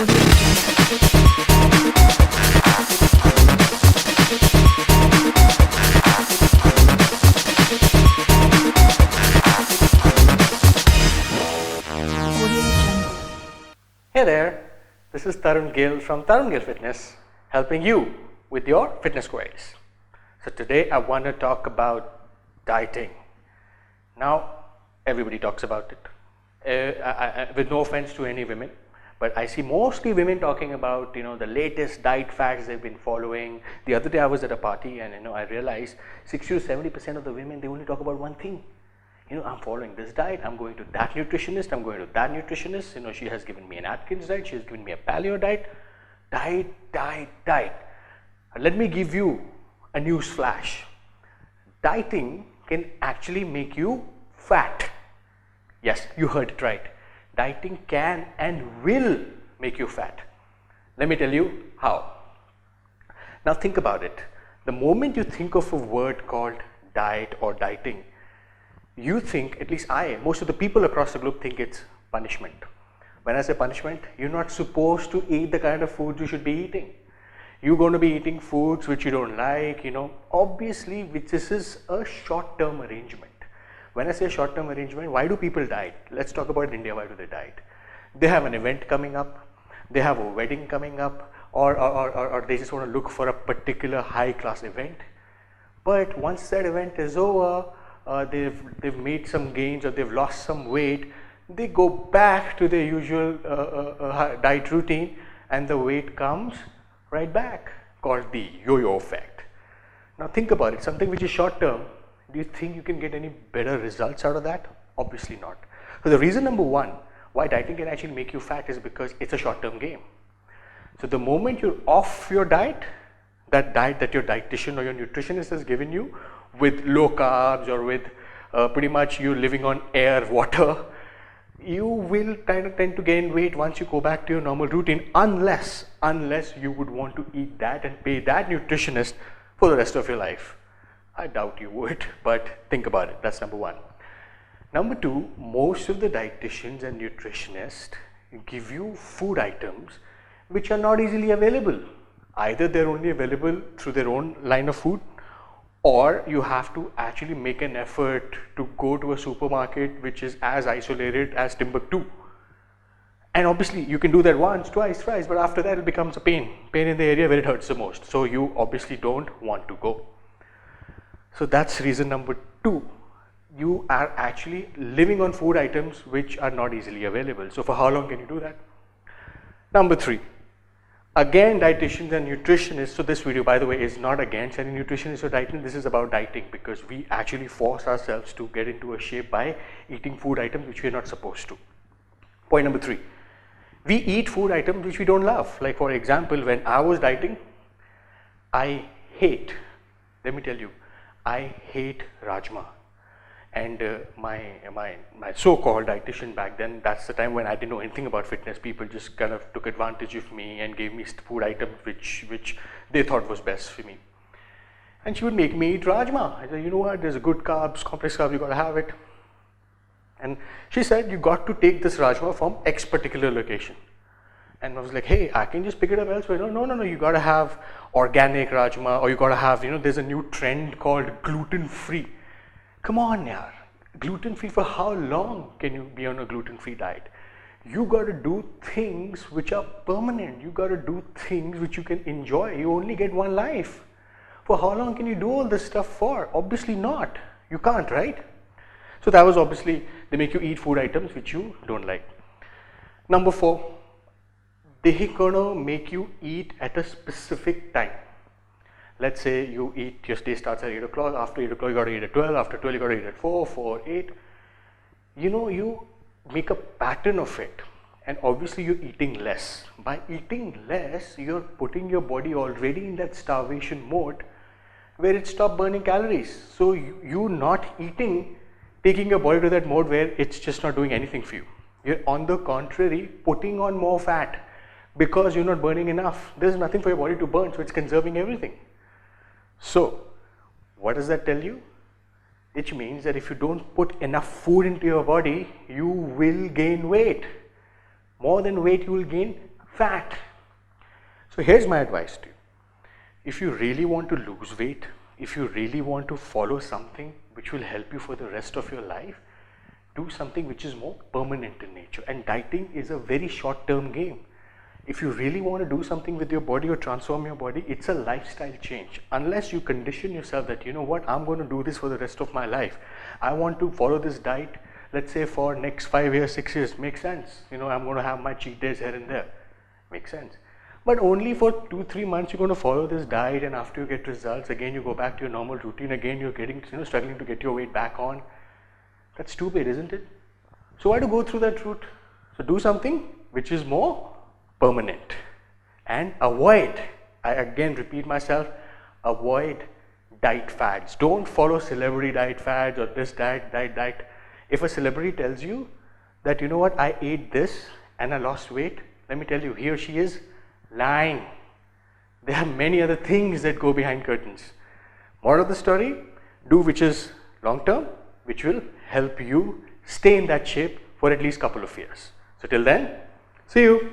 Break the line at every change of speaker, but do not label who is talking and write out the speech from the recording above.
Hey there, this is Tarun Gill from Tarun Gill Fitness, helping you with your fitness queries. So today I want to talk about dieting. Now everybody talks about it, with no offense to any women, but I see mostly women talking about the latest diet fads they've been following. The other day I was at a party and I realized 60 to 70% of the women, they only talk about one thing. I'm following this diet, I'm going to that nutritionist, I'm going to that nutritionist, she has given me an Atkins diet, she has given me a paleo diet. Diet. Let me give you a news flash. Dieting can actually make you fat. Yes, you heard it right. Dieting can and will make you fat. Let me tell you how. Now think about it. The moment you think of a word called diet or dieting, you think, at least most of the people across the globe think it's punishment. When I say punishment, you're not supposed to eat the kind of foods you should be eating. You're going to be eating foods which you don't like, obviously, this is a short-term arrangement. When I say short-term arrangement, why do people diet? Let's talk about India, why do they diet? They have an event coming up, they have a wedding coming up, or they just want to look for a particular high-class event. But once that event is over, they've made some gains or they've lost some weight, they go back to their usual diet routine and the weight comes right back, called the yo-yo effect. Now think about it, something which is short term, do you think you can get any better results out of that? Obviously not. So the reason number one why dieting can actually make you fat is because it's a short term game. So the moment you're off your diet, that diet that your dietitian or your nutritionist has given you, with low carbs or with pretty much you living on air, water, you will tend to gain weight once you go back to your normal routine, unless you would want to eat that and pay that nutritionist for the rest of your life. I doubt you would, but think about it. That's number one. Number two, most of the dietitians and nutritionists give you food items which are not easily available. Either they're only available through their own line of food, or you have to actually make an effort to go to a supermarket which is as isolated as Timbuktu. And obviously you can do that once, twice, thrice, but after that it becomes a pain in the area where it hurts the most. So you obviously don't want to go. So that's reason number two. You are actually living on food items which are not easily available. So for how long can you do that? Number three. Again, dietitians and nutritionists, so this video, by the way, is not against any nutritionist or dietitian. This is about dieting because we actually force ourselves to get into a shape by eating food items which we are not supposed to. Point number three, we eat food items which we don't love. Like for example, when I was dieting, let me tell you, I hate rajma. And my so-called dietitian back then, that's the time when I didn't know anything about fitness. People just kind of took advantage of me and gave me food items which they thought was best for me. And she would make me eat rajma. I said, you know what, there's a good carbs, complex carbs, you got to have it. And she said, you got to take this rajma from X particular location. And I was like, hey, I can just pick it up elsewhere. No, you got to have organic rajma, or you got to have, there's a new trend called gluten-free. Come on, yaar. Gluten-free for how long can you be on a gluten-free diet? You got to do things which are permanent. You got to do things which you can enjoy. You only get one life. For how long can you do all this stuff for? Obviously not. You can't, right? So that was obviously, they make you eat food items which you don't like. Number four, they're gonna make you eat at a specific time. Let's say you eat, your day starts at 8 o'clock, after 8 o'clock you got to eat at 12, after 12 you got to eat at 4, 8. You make a pattern of it, and obviously you're eating less. By eating less, you're putting your body already in that starvation mode where it stops burning calories. So you not eating, taking your body to that mode where it's just not doing anything for you. You're on the contrary putting on more fat because you're not burning enough. There's nothing for your body to burn, so it's conserving everything. So what does that tell you? Which means that if you don't put enough food into your body, you will gain weight. More than weight, you will gain fat. So here's my advice to you. If you really want to lose weight, if you really want to follow something which will help you for the rest of your life, do something which is more permanent in nature. And dieting is a very short-term game. If you really want to do something with your body or transform your body, it's a lifestyle change. Unless you condition yourself that, you know what, I'm going to do this for the rest of my life. I want to follow this diet, let's say for next 5 years, 6 years, makes sense. You know, I'm going to have my cheat days here and there. Makes sense. But only for 2-3 months you're going to follow this diet, and after you get results, again you go back to your normal routine, again you're getting, struggling to get your weight back on. That's stupid, isn't it? So why to go through that route? So do something which is more permanent and avoid, I again repeat myself, avoid diet fads. Don't follow celebrity diet fads or this diet. If a celebrity tells you that, you know what, I ate this and I lost weight, let me tell you, he or she is lying. There are many other things that go behind curtains. Moral of the story, do which is long term, which will help you stay in that shape for at least a couple of years. So till then, see you.